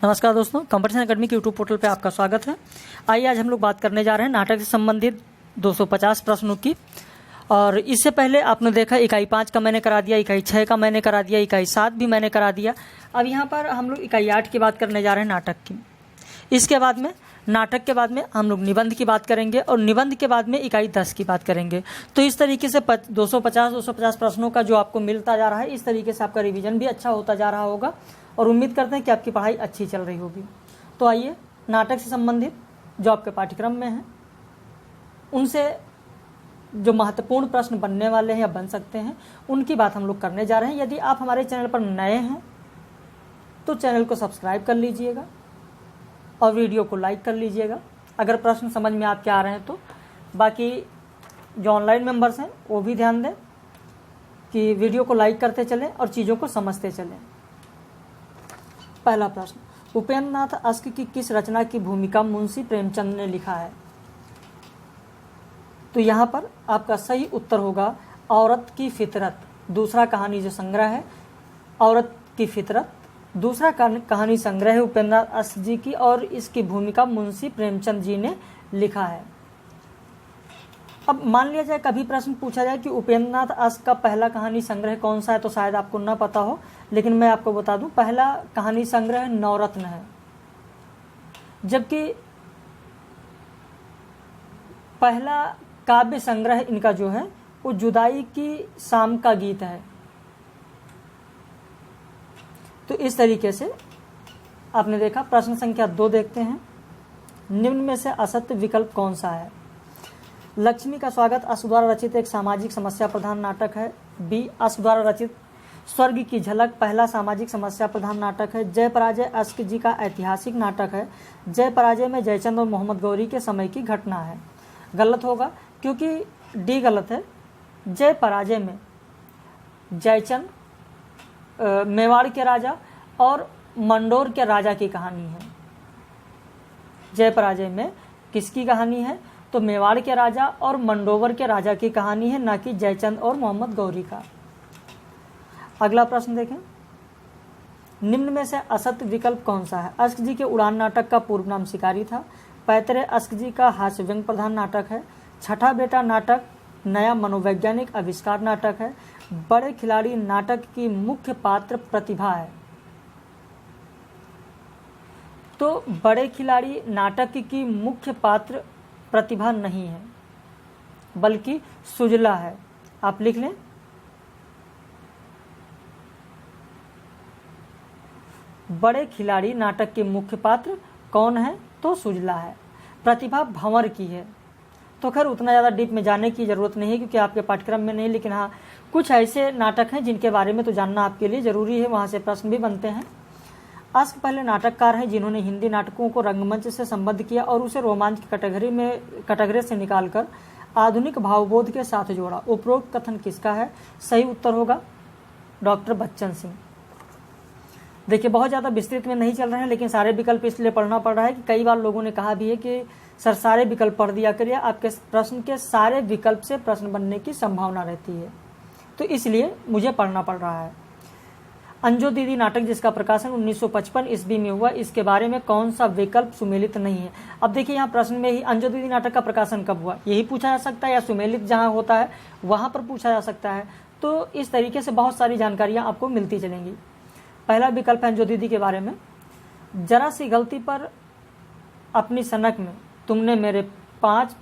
नमस्कार दोस्तों, competition academy के यूट्यूब पोर्टल पे आपका स्वागत है। आइए आज हम लोग बात करने जा रहे हैं नाटक से संबंधित 250 प्रश्नों की। और इससे पहले आपने देखा इकाई 5 का मैंने करा दिया, इकाई 6 का मैंने करा दिया, इकाई 7 भी मैंने करा दिया। अब यहाँ पर हम लोग इकाई 8 की बात करने जा रहे हैं नाटक की। इसके बाद में नाटक के बाद में हम लोग निबंध की बात करेंगे और निबंध के बाद में इकाई 10 की बात करेंगे। तो इस तरीके से 250 प्रश्नों का जो आपको मिलता जा रहा है, इस तरीके से आपका रिवीजन भी अच्छा होता जा रहा होगा और उम्मीद करते हैं कि आपकी पढ़ाई अच्छी चल रही होगी। तो आइए नाटक से संबंधित जो आपके पाठ्यक्रम में हैं उनसे जो महत्वपूर्ण प्रश्न बनने वाले हैं या बन सकते हैं उनकी बात हम लोग करने जा रहे हैं। यदि आप हमारे चैनल पर नए हैं तो चैनल को सब्सक्राइब कर लीजिएगा और वीडियो को लाइक कर लीजिएगा अगर प्रश्न समझ में आपके आ रहे हैं तो। बाकी जो ऑनलाइन मेंबर्स हैं वो भी ध्यान दें कि वीडियो को लाइक करते चलें और चीज़ों को समझते चलें। पहला प्रश्न, उपेंद्र नाथ अश्क की किस रचना की भूमिका मुंशी प्रेमचंद ने लिखा है? तो यहाँ पर आपका सही उत्तर होगा औरत की फितरत। दूसरा कहानी जो संग्रह है औरत की फितरत, दूसरा कहानी संग्रह है उपेंद्र नाथ अश्क जी की और इसकी भूमिका मुंशी प्रेमचंद जी ने लिखा है। अब मान लिया जाए कभी प्रश्न पूछा जाए कि उपेंद्र नाथ अश्क का पहला कहानी संग्रह कौन सा है, तो शायद आपको ना पता हो, लेकिन मैं आपको बता दूं पहला कहानी संग्रह नवरत्न है, जबकि पहला काव्य संग्रह इनका जो है वो जुदाई की शाम का गीत है। तो इस तरीके से आपने देखा। प्रश्न संख्या 2 देखते हैं, निम्न में से असत्य विकल्प कौन सा है? लक्ष्मी का स्वागत अश्क द्वारा रचित एक सामाजिक समस्या प्रधान नाटक है। बी, अश्क द्वारा रचित स्वर्ग की झलक पहला सामाजिक समस्या प्रधान नाटक है। जय पराजय अश्क जी का ऐतिहासिक नाटक है। जय पराजय में जयचंद और मोहम्मद गौरी के समय की घटना है। गलत होगा क्योंकि डी गलत है। जय पराजय में जयचंद मेवाड़ के राजा और मंडोर के राजा की कहानी है। जय पराजय में किसकी कहानी है? तो मेवाड़ के राजा और मंडोवर के राजा की कहानी है, ना कि जयचंद और मोहम्मद गौरी का। अगला प्रश्न देखें, निम्न में से असत्य विकल्प कौन सा है? अश्क जी के उड़ान नाटक का पूर्व नाम शिकारी था। पैतरे अश्क जी का हास्य व्यंग प्रधान नाटक है। छठा बेटा नाटक नया मनोवैज्ञानिक आविष्कार नाटक है। बड़े खिलाड़ी नाटक की मुख्य पात्र प्रतिभा है। तो बड़े खिलाड़ी नाटक की मुख्य पात्र प्रतिभा नहीं है बल्कि सुजला है। आप लिख लें, बड़े खिलाड़ी नाटक के मुख्य पात्र कौन है? तो सुजला है। प्रतिभा भंवर की है। तो खैर उतना ज़्यादा डीप में जाने की ज़रूरत नहीं है क्योंकि आपके पाठ्यक्रम में नहीं, लेकिन हाँ कुछ ऐसे नाटक हैं जिनके बारे में तो जानना आपके लिए ज़रूरी है, वहाँ से प्रश्न भी बनते हैं। अश्क पहले नाटककार हैं जिन्होंने हिंदी नाटकों को रंगमंच से संबद्ध किया और उसे रोमांच की कैटेगरी से निकालकर आधुनिक भावबोध के साथ जोड़ा। उपरोक्त कथन किसका है? सही उत्तर होगा डॉक्टर बच्चन सिंह। देखिए बहुत ज़्यादा विस्तृत में नहीं चल रहे हैं, लेकिन सारे विकल्प इसलिए पढ़ना पड़ रहा है कि कई बार लोगों ने कहा भी है कि सर सारे विकल्प पढ़ दिया करिए, आपके प्रश्न के सारे विकल्प से प्रश्न बनने की संभावना रहती है, तो इसलिए मुझे पढ़ना पड़ रहा है। अंजो दीदी नाटक जिसका प्रकाशन 1955 ईस्वी में हुआ, इसके बारे में कौन सा विकल्प सुमेलित नहीं है? अब देखिए यहाँ प्रश्न में ही अंजो दीदी नाटक का प्रकाशन कब हुआ यही पूछा जा सकता है, या सुमेलित जहाँ होता है वहाँ पर पूछा जा सकता है। तो इस तरीके से बहुत सारी जानकारियाँ आपको मिलती चलेंगी। पहला विकल्प है अंजो दीदी के बारे में, जरा सी गलती पर अपनी सनक में तुमने मेरे 5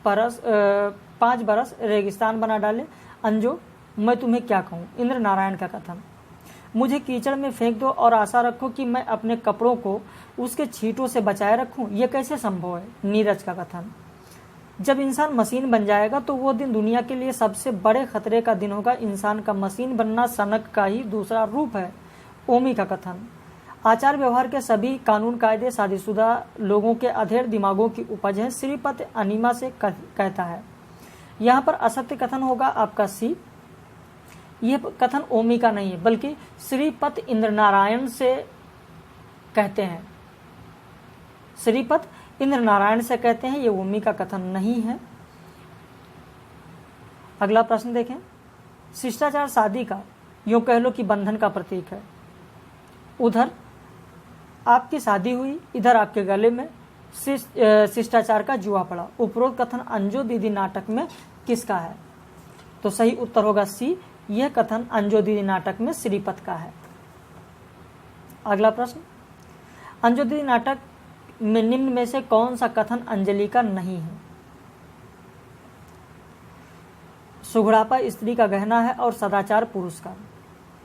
बरस रेगिस्तान बना डाले। अंजो मैं तुम्हें क्या कहूँ? इंद्र नारायण का कथन। मुझे कीचड़ में फेंक दो और आशा रखो कि मैं अपने कपड़ों को उसके छींटों से बचाए रखूं, यह कैसे संभव है? नीरज का कथन। जब इंसान मशीन बन जाएगा तो वो दिन दुनिया के लिए सबसे बड़े खतरे का दिन होगा। इंसान का मशीन बनना सनक का ही दूसरा रूप है। ओमी का कथन। आचार व्यवहार के सभी कानून कायदे शादीशुदा लोगों के अधेड़ दिमागों की उपज है। श्रीपत अनिमा से कहता है। यहाँ पर असत्य कथन होगा आपका सी। यह कथन ओमी का नहीं है बल्कि श्रीपत इंद्र नारायण से कहते हैं। श्रीपत इंद्र नारायण से कहते हैं, ये ओमी का कथन नहीं है। अगला प्रश्न देखें, शिष्टाचार शादी का यूं कह लो कि बंधन का प्रतीक है। उधर आपकी शादी हुई, इधर आपके गले में शिष्टाचार का जुआ पड़ा। उपरोक्त कथन अंजो दीदी नाटक में किसका है? तो सही उत्तर होगा सी, यह कथन अंजो दीदी नाटक में श्रीपत का है। अगला प्रश्न, अंजो दीदी नाटक में निम्न में से कौन सा कथन अंजलि का नहीं है? सुघड़ापा स्त्री का गहना है और सदाचार पुरुष का।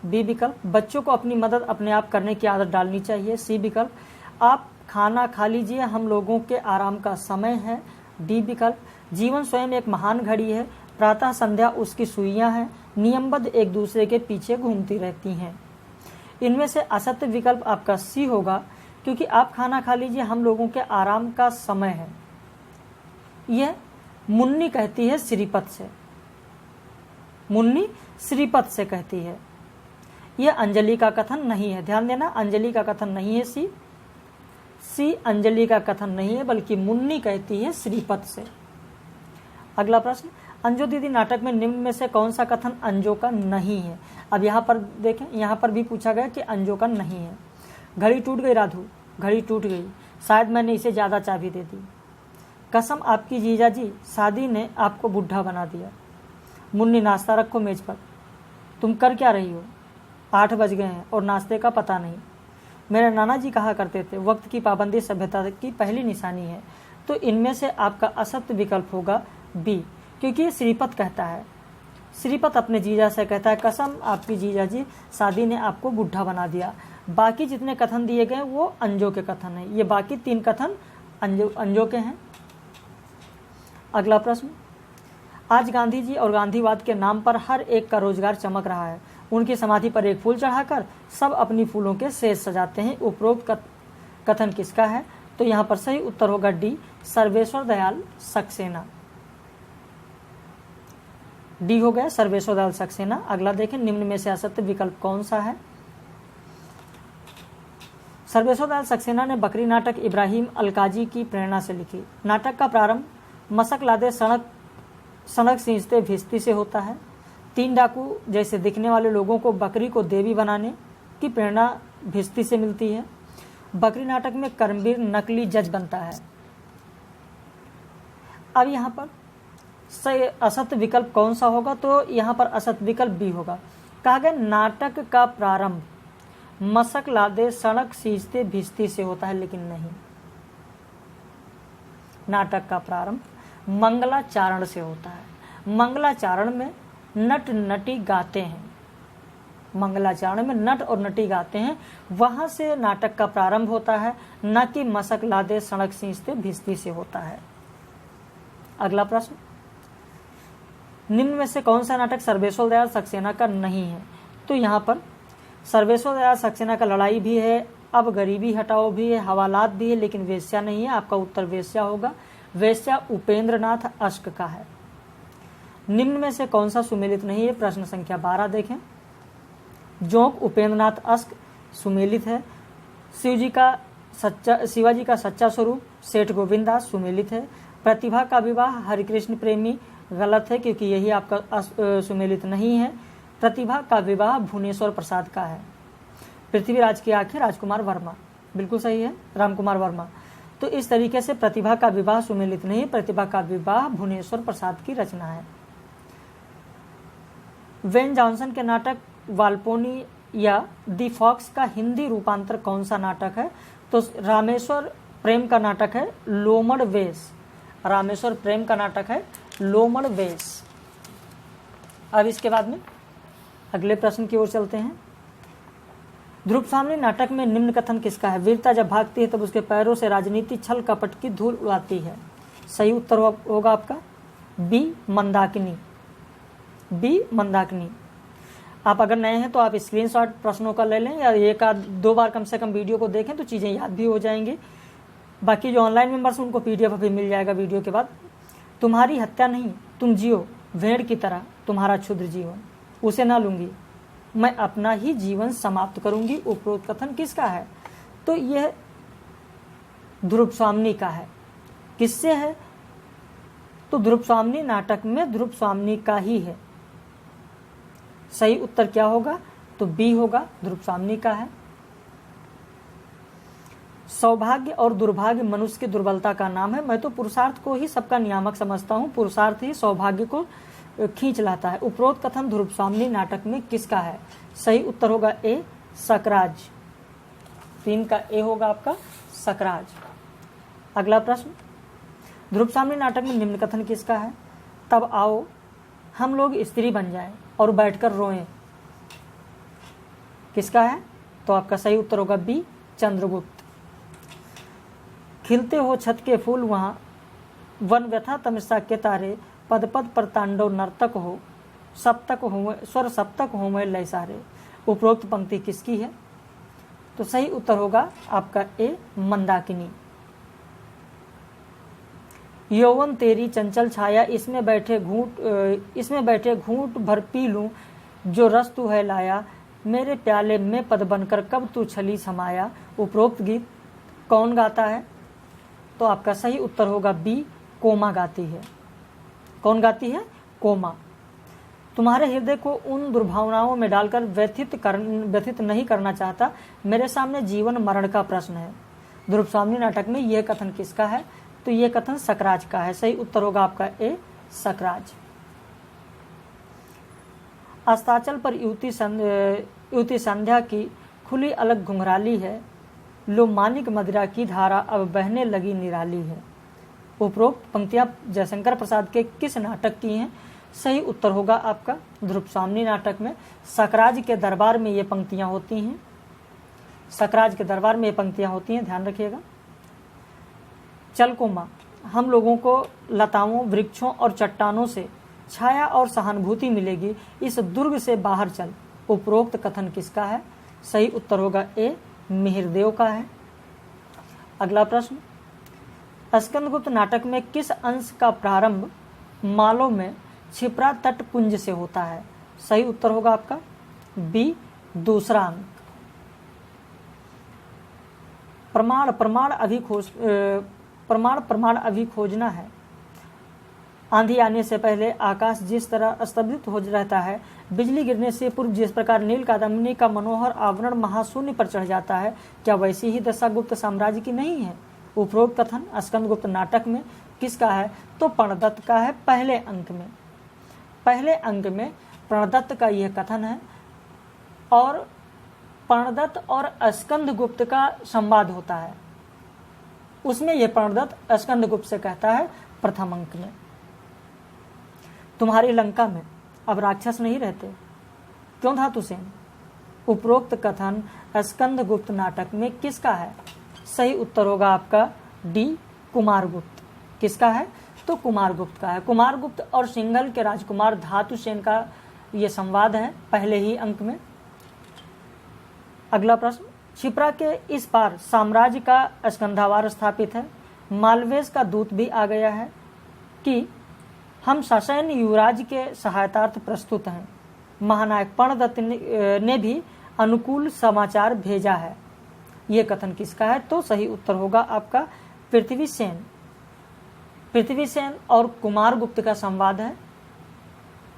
बी विकल्प, बच्चों को अपनी मदद अपने आप करने की आदत डालनी चाहिए। सी विकल्प, आप खाना खा लीजिए, हम लोगों के आराम का समय है। डी विकल्प, जीवन स्वयं एक महान घड़ी है, प्रातः संध्या उसकी सुइयां हैं, नियमबद्ध एक दूसरे के पीछे घूमती रहती हैं। इनमें से असत्य विकल्प आपका सी होगा, क्योंकि आप खाना खा लीजिए, हम लोगों के आराम का समय है, यह मुन्नी कहती है श्रीपत से। मुन्नी श्रीपत से कहती है, यह अंजलि का कथन नहीं है। ध्यान देना, अंजलि का कथन नहीं है सी अंजलि का कथन नहीं है, बल्कि मुन्नी कहती है श्रीपत से। अगला प्रश्न, अंजो दीदी नाटक में निम्न में से कौन सा कथन अंजो का नहीं है? अब यहाँ पर देखें, यहाँ पर भी पूछा गया कि अंजो का नहीं है। घड़ी टूट गई राधू, घड़ी टूट गई, शायद मैंने इसे ज्यादा चाबी दे दी। कसम आपकी जीजा जी, शादी ने आपको बुढ़ा बना दिया। मुन्नी, नाश्ता रखो मेज पर। तुम कर क्या रही हो? 8 बज गए हैं और नाश्ते का पता नहीं। मेरे नाना जी कहा करते थे, वक्त की पाबंदी सभ्यता की पहली निशानी है। तो इनमें से आपका असत्य विकल्प होगा बी, क्योंकि ये श्रीपत कहता है। श्रीपत अपने जीजा से कहता है, कसम आपकी जीजा जी, शादी ने आपको बुढ़ा बना दिया। बाकी जितने कथन दिए गए वो अंजो के कथन है। ये बाकी 3 कथन अंजो के हैं। अगला प्रश्न, आज गांधी जी और गांधीवाद के नाम पर हर एक का रोजगार चमक रहा है। उनकी समाधि पर एक फूल चढ़ाकर सब अपनी फूलों के सेज सजाते हैं। उपरोक्त कथन किसका है? तो यहाँ पर सही उत्तर होगा डी, सर्वेश्वर दयाल सक्सेना। डी हो गया सर्वेश्वर दयाल सक्सेना। अगला देखें, निम्न में से असत्य विकल्प कौन सा है? सर्वेश्वर दयाल सक्सेना ने बकरी नाटक इब्राहिम अलकाजी की प्रेरणा से लिखी। नाटक का प्रारंभ मशक लादे सड़क सींचते भिस्ती से होता है। 3 डाकू जैसे दिखने वाले लोगों को बकरी को देवी बनाने की प्रेरणा भिस्ती से मिलती है। बकरी नाटक में कर्मवीर नकली जज बनता है। अब यहाँ पर सही असत्य विकल्प कौन सा होगा? तो यहाँ पर असत्य विकल्प बी होगा। कहा गया नाटक का प्रारंभ मशक लादे सड़क सींचते भिस्ती से होता है, लेकिन नहीं, नाटक का प्रारंभ मंगलाचारण से होता है। मंगलाचारण में नट नटी गाते हैं, मंगलाचरण में नट और नटी गाते हैं, वहां से नाटक का प्रारंभ होता है, न कि मशक लादे सड़क सींचते भिस्ती से होता है। अगला प्रश्न, निम्न में से कौन सा नाटक सर्वेश्वर दयाल सक्सेना का नहीं है? तो यहाँ पर सर्वेश्वर दयाल सक्सेना का लड़ाई भी है, अब गरीबी हटाओ भी है, हवालात भी है, लेकिन वेश्या नहीं है। आपका उत्तर वेश्या होगा। वेश्या उपेंद्रनाथ अश्क का है। निम्न में से कौन सा सुमेलित नहीं है? प्रश्न संख्या 12 देखें। जोंक उपेंद्रनाथ अश्क सुमेलित है। शिवाजी का सच्चा स्वरूप सेठ गोविंददास सुमेलित है। प्रतिभा का विवाह हरिकृष्ण प्रेमी गलत है, क्योंकि यही आपका सुमेलित नहीं है। प्रतिभा का विवाह भुवनेश्वर प्रसाद का है। पृथ्वीराज की आंखें राजकुमार वर्मा, बिल्कुल सही है, रामकुमार वर्मा। तो इस तरीके से प्रतिभा का विवाह सुमेलित नहीं, प्रतिभा का विवाह भुवनेश्वर प्रसाद की रचना है। वेन जॉनसन के नाटक वाल्पोनी या दी फॉक्स का हिंदी रूपांतर कौन सा नाटक है? तो रामेश्वर प्रेम का नाटक है लोमड़ वेश। रामेश्वर प्रेम का नाटक है लोमड़ वेश। अब इसके बाद में अगले प्रश्न की ओर चलते हैं। ध्रुव स्वामी नाटक में निम्न कथन किसका है? वीरता जब भागती है तब उसके पैरों से राजनीति छल कपट की धूल उड़ाती है। सही उत्तर होगा आपका बी मंदाकिनी। बी मंदाकिनी। आप अगर नए हैं तो आप स्क्रीनशॉट प्रश्नों का ले लें, या 1-2 बार कम से कम वीडियो को देखें तो चीज़ें याद भी हो जाएंगी। बाकी जो ऑनलाइन मेंबर्स उनको PDF अभी मिल जाएगा वीडियो के बाद। तुम्हारी हत्या नहीं, तुम जियो भेड़ की तरह तुम्हारा क्षुद्र जीवन, उसे ना लूंगी, मैं अपना ही जीवन समाप्त करूंगी। उपरोक्त कथन किसका है? तो यह ध्रुव स्वामी का है। किससे है? तो ध्रुव स्वामी नाटक में ध्रुव स्वामी का ही है। सही उत्तर क्या होगा? तो बी होगा, ध्रुव स्वामी का है। सौभाग्य और दुर्भाग्य मनुष्य की दुर्बलता का नाम है। मैं तो पुरुषार्थ को ही सबका नियामक समझता हूँ, पुरुषार्थ ही सौभाग्य को खींच लाता है। उपरोक्त कथन ध्रुवस्वामिनी नाटक में किसका है? सही उत्तर होगा ए, सकराज। 3 का ए होगा आपका सकराज। अगला प्रश्न, ध्रुवस्वामिनी नाटक में निम्न कथन किसका है? तब आओ हम लोग स्त्री बन जाएं और बैठकर रोएं, किसका है? तो आपका सही उत्तर होगा बी, चंद्रगुप्त। खिलते हो छत के फूल वहां, वन व्यथा तमसा के तारे, पद पद पर तांडव नर्तक हो, सप्तक हो स्वर सप्तक हो मैं लय सारे। उपरोक्त पंक्ति किसकी है? तो सही उत्तर होगा आपका ए, मंदाकिनी। यौवन तेरी चंचल छाया, इसमें बैठे घूंट भर पी लूं, जो रस तू है लाया, मेरे प्याले में पद बनकर कब तू छली समाया। उपरोक्त गीत कौन गाता है? तो आपका सही उत्तर होगा बी, कोमा गाती है। कौन गाती है? कोमा। तुम्हारे हृदय को उन दुर्भावनाओं में डालकर व्यथित नहीं करना चाहता, मेरे सामने जीवन मरण का प्रश्न है। ध्रुवस्वामिनी नाटक में यह कथन किसका है? तो यह कथन सकराज का है। सही उत्तर होगा आपका ए, सकराज। अस्ताचल पर युवती संध्या की खुली अलग घुंघराली है, लो मानिक मदिरा की धारा अब बहने लगी निराली है। उपरोक्त पंक्तियां जयशंकर प्रसाद के किस नाटक की हैं? सही उत्तर होगा आपका ध्रुवस्वामिनी नाटक में सकराज के दरबार में ये पंक्तियां होती हैं। सकराज के दरबार में ये पंक्तियां होती हैं, ध्यान रखिएगा। चल कोमा, हम लोगों को लताओं, वृक्षों और चट्टानों से छाया और सहानुभूति मिलेगी, इस दुर्ग से बाहर चल। उपरोक्त कथन किसका है? सही उत्तर होगा ए, मिहिरदेव का है। अगला प्रश्न, स्कंदगुप्त नाटक में किस अंश का प्रारंभ मालों में छिपरा तटपुंज से होता है? सही उत्तर होगा आपका बी, दूसरा अंक। प्रमाण अभी खोजना है। आंधी आने से पहले आकाश जिस तरह स्तब्ध हो रहता है, बिजली गिरने से पूर्व जिस प्रकार नील कादम्बिनी का मनोहर आवरण महाशून्य पर चढ़ जाता है, क्या वैसी ही दशा गुप्त साम्राज्य की नहीं है? उपरोक्त कथन स्कंदगुप्त नाटक में किसका है? तो प्रणदत्त का है। पहले अंक में प्रणदत्त का यह कथन है और प्रणदत्त और स्कंदगुप्त का संवाद होता है, उसमें यह प्रणदत्त स्कंदगुप्त से कहता है प्रथम अंक में। तुम्हारी लंका में अब राक्षस नहीं रहते, क्यों धातुसेन? उपरोक्त कथन स्कंदगुप्त नाटक में किसका है? सही उत्तर होगा आपका डी, कुमारगुप्त। किसका है? तो कुमारगुप्त का है। कुमारगुप्त और सिंघल के राजकुमार धातुसेन का यह संवाद है पहले ही अंक में। अगला प्रश्न, क्षिप्रा के इस पार साम्राज्य का स्कंधावार स्थापित है, मालवेज का दूत भी आ गया है कि हम सशयन युवराज के सहायतार्थ प्रस्तुत हैं, महानायक प्रणदत्त ने भी अनुकूल समाचार भेजा है। यह कथन किसका है? तो सही उत्तर होगा आपका पृथ्वीसेन। पृथ्वीसेन और कुमारगुप्त का संवाद है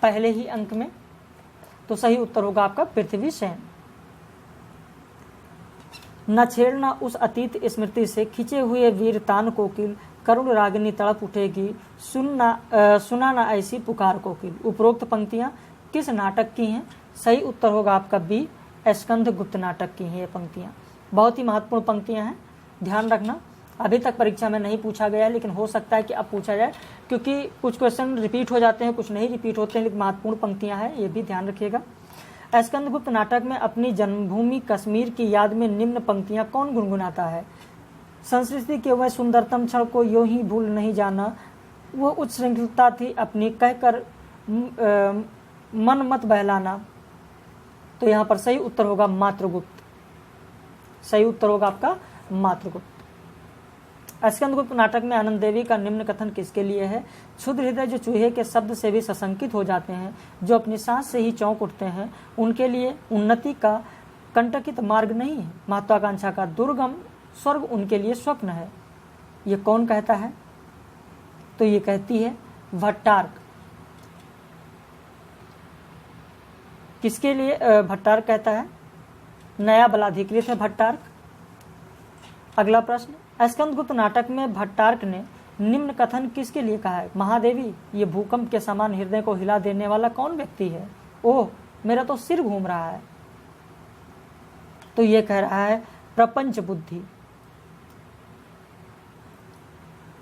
पहले ही अंक में, तो सही उत्तर होगा आपका पृथ्वीसेन। न छेड़ना उस अतीत स्मृति से खिंचे हुए वीरतान कोकिल, करुण रागिनी तड़प उठेगी, सुना ना ऐसी पुकार कोकिल। उपरोक्त पंक्तियां किस नाटक की हैं? सही उत्तर होगा आपका बी, स्कंदगुप्त नाटक की हैं। ये पंक्तियां बहुत ही महत्वपूर्ण पंक्तियां हैं, ध्यान रखना। अभी तक परीक्षा में नहीं पूछा गया है, लेकिन हो सकता है कि अब पूछा जाए, क्योंकि कुछ क्वेश्चन रिपीट हो जाते हैं, कुछ नहीं रिपीट होते हैं, लेकिन महत्वपूर्ण पंक्तियां हैं, ये भी ध्यान रखिएगा। स्कंदगुप्त नाटक में अपनी जन्मभूमि कश्मीर की याद में निम्न पंक्तियां कौन गुनगुनाता है? संस्कृति के वह सुंदरतम क्षण को यूं ही भूल नहीं जाना, वो उच्च श्रृंखलता थी अपनी कहकर मन मत बहलाना। तो यहाँ पर सही उत्तर होगा मातृगुप्त। सही उत्तर होगा आपका मातृगुप्त। स्कंदगुप्त नाटक में आनंद देवी का निम्न कथन किसके लिए है? क्षुद्र हृदय जो चूहे के शब्द से भी सशंकित हो जाते हैं, जो अपनी सांस से ही चौंक उठते हैं, उनके लिए उन्नति का कंटकित मार्ग नहीं है, महत्वाकांक्षा का दुर्गम स्वर्ग उनके लिए स्वप्न है। ये कौन कहता है? तो ये कहती है भट्टार्क। किसके लिए भट्टार्क कहता है? नया बलाधिकृत है भट्टार्क। अगला प्रश्न, स्कंदगुप्त नाटक में भट्टार्क ने निम्न कथन किसके लिए कहा है? महादेवी, ये भूकंप के समान हृदय को हिला देने वाला कौन व्यक्ति है? ओह, मेरा तो सिर घूम रहा है। तो ये कह रहा है प्रपंच बुद्धि।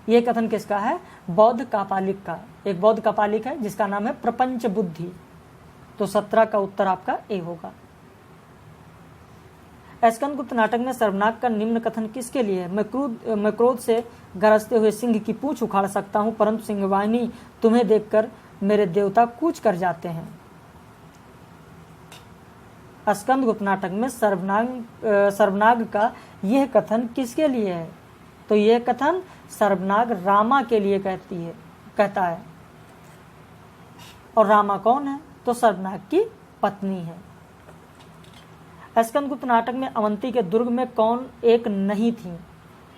ये कथन किसका है? बौद्ध कापालिक का। एक बौद्ध कापालिक है जिसका नाम है प्रपंच बुद्धि। तो 17 का उत्तर आपका ए होगा। स्कंदगुप्त नाटक में सर्वनाग का निम्न कथन किसके लिए है? मैं क्रोध से गरजते हुए सिंह की पूंछ उखाड़ सकता हूं, परंतु सिंहवाहिनी तुम्हें देखकर मेरे देवता कूच कर जाते हैं। स्कंदगुप्त नाटक में सर्वनाग का यह कथन किसके लिए है? तो यह कथन सर्वनाग रामा के लिए कहता है। और रामा कौन है? तो सर्वनाग की पत्नी है। स्कंदगुप्त नाटक में अवंती के दुर्ग में कौन एक नहीं थी?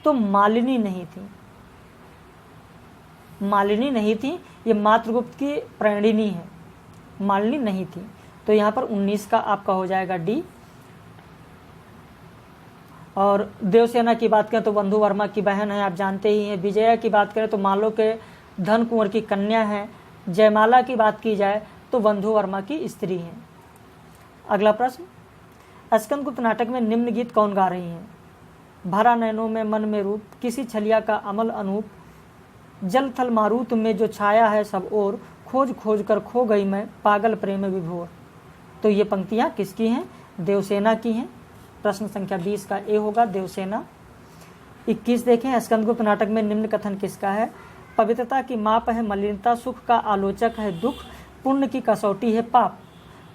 तो मालिनी नहीं थी। मालिनी नहीं थी, ये मातृगुप्त की प्रणिनी है। मालिनी नहीं थी। तो यहाँ पर 19 का आपका हो जाएगा डी। और देवसेना की बात करें तो बंधु वर्मा की बहन है, आप जानते ही हैं। विजया की बात करें तो मालो के धन कुंवर की कन्या है। जयमाला की बात की जाए तो बंधु वर्मा की स्त्री है। अगला प्रश्न, स्कंदगुप्त नाटक में निम्न गीत कौन गा रही हैं? भरा नैनों में मन में रूप, किसी छलिया का अमल अनूप, जल थल मारुत में जो छाया है सब ओर, खोज खोज कर खो गई मैं पागल प्रेम विभोर। तो ये पंक्तियां किसकी हैं? देवसेना की हैं। प्रश्न संख्या 20 का ए होगा, देवसेना। 21 देखें, स्कंदगुप्त नाटक में निम्न कथन किसका है? पवित्रता की माप है मलिनता, सुख का आलोचक है दुख, पुण्य की कसौटी है पाप।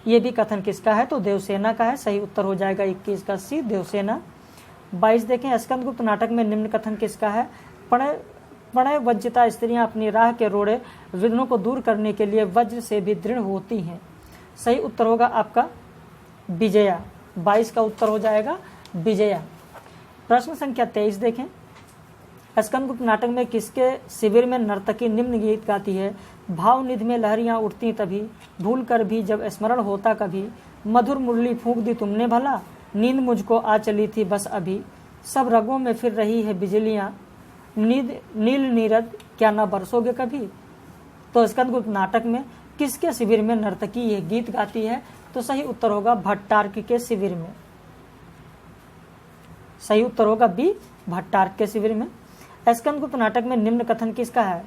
ये भी कथन किसका है? तो देवसेना का है। सही उत्तर हो जाएगा 21 का सी, देवसेना। 22 देखें, स्कंदगुप्त नाटक में निम्न कथन किसका है? प्रणय वंचिता स्त्रियां अपनी राह के रोड़े विघ्नों को दूर करने के लिए वज्र से भी दृढ़ होती हैं। सही उत्तर होगा आपका विजया। 22 का उत्तर हो जाएगा विजया। प्रश्न संख्या 23 देखें, स्कंदगुप्त नाटक में किसके शिविर में नर्तकी निम्न गीत गाती है? भाव निधि में लहरियां उठती तभी, भूल कर भी जब स्मरण होता कभी, मधुर मुरली फूंक दी तुमने भला, नींद मुझको आ चली थी बस अभी, सब रगों में फिर रही है बिजलियां, नील नीरद क्या ना बरसोगे कभी। तो स्कंदगुप्त नाटक में किसके शिविर में नर्तकी यह गीत गाती है? तो सही उत्तर होगा भट्टार्क के शिविर में। सही उत्तर होगा बी, भट्टार्क के शिविर में। स्कंदगुप्त नाटक में निम्न कथन किसका है?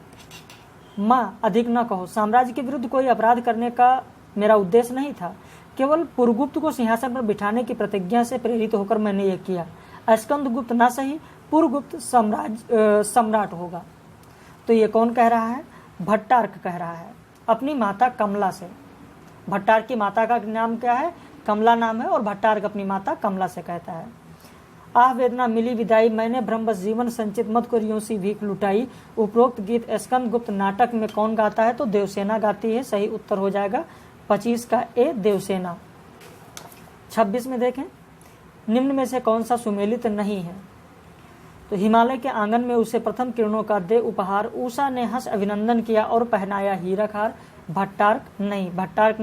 माँ अधिक न कहो, साम्राज्य के विरुद्ध कोई अपराध करने का मेरा उद्देश्य नहीं था, केवल पुरगुप्त को सिंहासन पर बिठाने की प्रतिज्ञा से प्रेरित होकर मैंने यह किया। स्कंदगुप्त ना सही, पुरगुप्त सम्राट होगा। तो ये कौन कह रहा है? भट्टार्क कह रहा है अपनी माता कमला से। भट्टार्क की माता का नाम क्या है? कमला नाम है, और भट्टार्क अपनी माता कमला से कहता है। आह वेदना मिली विदाई, मैंने ब्रह्मवश जीवन संचित मत को रियों सी भीख लुटाई। उपरोक्त गीत स्कंदगुप्त नाटक में कौन गाता है? तो देवसेना गाती है। सही उत्तर हो जाएगा 25 का ए, देवसेना। 26 में देखें, निम्न में से कौन सा सुमेलित नहीं है? तो हिमालय के आंगन में उसे प्रथम किरणों का दे उपहार, उषा ने हंस अभिनंदन किया और पहनाया हीरक हार। भट्टार्क नहीं, भट्टार्क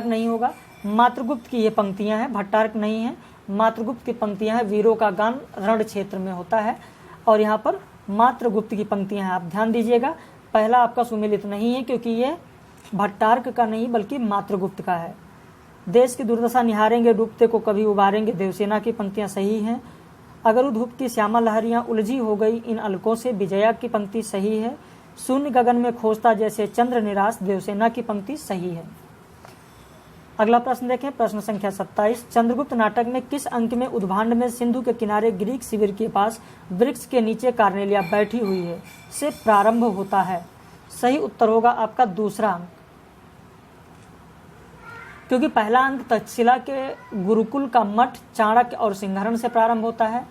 नहीं होगा। मातृगुप्त की ये पंक्तियां हैं, भट्टार्क नहीं है। मातृगुप्त की पंक्तियां हैं, वीरों का गान रण क्षेत्र में होता है, और यहाँ पर मातृगुप्त की पंक्तियां हैं। आप ध्यान दीजिएगा, पहला आपका सुमेलित नहीं है क्योंकि ये भट्टार्क का नहीं बल्कि मातृगुप्त का है। देश की दुर्दशा निहारेंगे डूबते को कभी उबारेंगे, देवसेना की पंक्तियां सही हैं। अगर धूप की श्यामा लहरियां उलझी हो गई इन अलकों से, विजया की पंक्ति सही है। शून्य गगन में खोजता जैसे चंद्र निराश, देवसेना की पंक्ति सही है। अगला प्रश्न देखें, प्रश्न संख्या 27। चंद्रगुप्त नाटक में किस अंक में उद्भांड में सिंधु के किनारे ग्रीक शिविर के पास वृक्ष के नीचे कार्नेलिया बैठी हुई है से प्रारंभ होता है? सही उत्तर होगा आपका दूसरा अंक, क्योंकि पहला अंक तक्षशिला के गुरुकुल का मठ चाणक्य और सिंहरण से प्रारंभ होता है।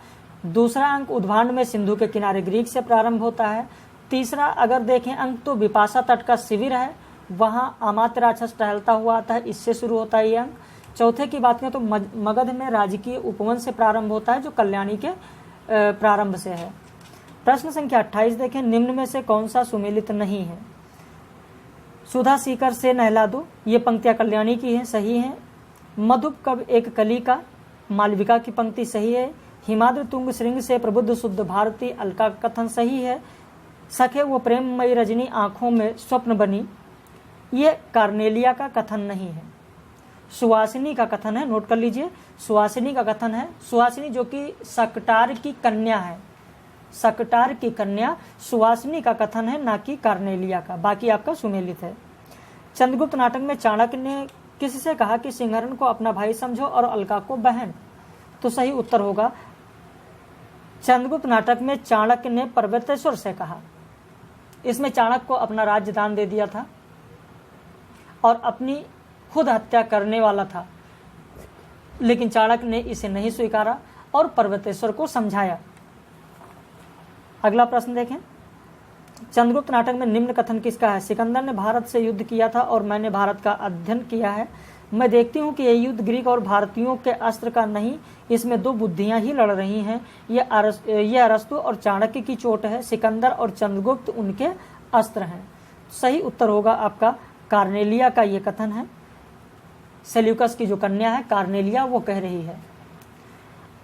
दूसरा अंक उद्भांड में सिंधु के किनारे ग्रीक से प्रारंभ होता है। तीसरा अगर देखें अंक तो विपाशा तट का शिविर है, वहां अमात्य राक्षस टहलता हुआ आता है, इससे शुरू होता है ये अंक। चौथे की बात करें तो मगध में राजकीय उपवंश से प्रारंभ होता है, जो कल्याणी के प्रारंभ से है। प्रश्न संख्या 28 देखें, निम्न में से कौन सा सुमेलित नहीं है? सुधा सीकर से नहला दो, ये पंक्तियां कल्याणी की हैं, सही है। मधुप कब एक कली का, मालविका की पंक्ति सही है। हिमाद्रि तुंग श्रृंग से प्रबुद्ध शुद्ध भारती, अलका का कथन सही है। सखे वो प्रेममयी रजनी आंखों में स्वप्न बनी, ये कार्नेलिया का कथन नहीं है। सुवासिनी का कथन है, नोट कर लीजिए, सुवासिनी का कथन है। सुवासिनी जो कि सकटार की कन्या है, सकटार की कन्या सुवासिनी का कथन है, ना कि कार्नेलिया का। बाकी आपका सुमेलित है। चंद्रगुप्त नाटक में चाणक्य ने किससे कहा कि सिंहरण को अपना भाई समझो और अलका को बहन? तो सही उत्तर होगा, चंद्रगुप्त नाटक में चाणक्य ने पर्वतेश्वर से कहा। इसमें चाणक्य को अपना राज्य दान दे दिया था और अपनी खुद हत्या करने वाला था, लेकिन चाणक्य ने इसे नहीं स्वीकारा और पर्वतेश्वर को समझाया। अगला प्रश्न देखें, चंद्रगुप्त नाटक में निम्न कथन किसका है? सिकंदर ने भारत से युद्ध किया था और मैंने भारत का अध्ययन किया है। मैं देखती हूँ कि यह युद्ध ग्रीक और भारतीयों के अस्त्र का नहीं, इसमें दो बुद्धियां ही लड़ रही हैं। यह अरस्तु और चाणक्य की चोट है। सिकंदर और चंद्रगुप्त उनके अस्त्र हैं। सही उत्तर होगा आपका कार्नेलिया का ये कथन है। सेल्यूकस की जो कन्या है कार्नेलिया, वो कह रही है।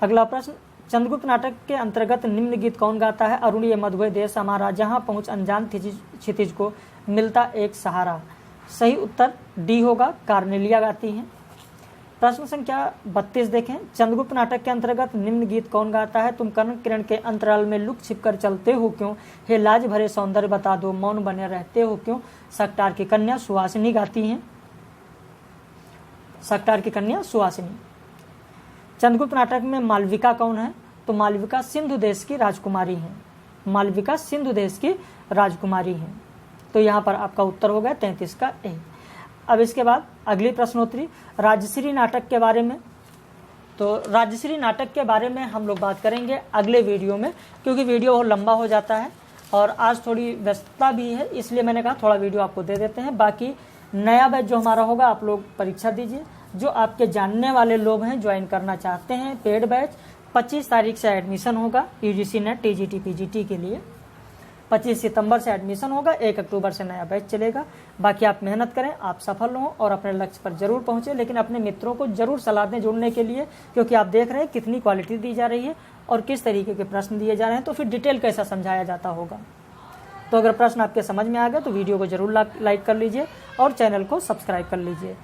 अगला प्रश्न, चंद्रगुप्त नाटक के अंतर्गत निम्न गीत कौन गाता है? अरुण ये मधुबय देश हमारा, जहां पहुंच अनजान क्षितिज को मिलता एक सहारा। सही उत्तर डी होगा, कार्नेलिया गाती हैं। प्रश्न संख्या 32 देखें, चंद्रगुप्त नाटक के अंतर्गत निम्न गीत कौन गाता है? तुम कर्ण किरण के अंतराल में लुक छिप कर चलते हो क्यों, हे लाज भरे सौंदर्य बता दो, मौन बने रहते हो क्यों। सकटार की कन्या सुहासिनी गाती हैं, सकटार की कन्या सुहासिनी। चंद्रगुप्त नाटक में मालविका कौन है? तो मालविका सिंधु देश की राजकुमारी है, मालविका सिंधु देश की राजकुमारी है। तो यहाँ पर आपका उत्तर हो गया 33 का ए। अब इसके बाद अगली प्रश्नोत्तरी राजश्री नाटक के बारे में। तो राजश्री नाटक के बारे में हम लोग बात करेंगे अगले वीडियो में, क्योंकि वीडियो बहुत लंबा हो जाता है और आज थोड़ी व्यस्तता भी है, इसलिए मैंने कहा थोड़ा वीडियो आपको दे देते हैं। बाकी नया बैच जो हमारा होगा, आप लोग परीक्षा दीजिए। जो आपके जानने वाले लोग हैं, ज्वाइन करना चाहते हैं पेड बैच, 25 तारीख से एडमिशन होगा यूजीसी नेट टीजीटी पीजीटी के लिए। 25 सितंबर से एडमिशन होगा, 1 अक्टूबर से नया बैच चलेगा। बाकी आप मेहनत करें, आप सफल हों और अपने लक्ष्य पर जरूर पहुंचे। लेकिन अपने मित्रों को जरूर सलाह दें जुड़ने के लिए, क्योंकि आप देख रहे हैं कितनी क्वालिटी दी जा रही है और किस तरीके के प्रश्न दिए जा रहे हैं, तो फिर डिटेल कैसा समझाया जाता होगा। तो अगर प्रश्न आपके समझ में आ गया तो वीडियो को जरूर लाइक कर लीजिए और चैनल को सब्सक्राइब कर लीजिए।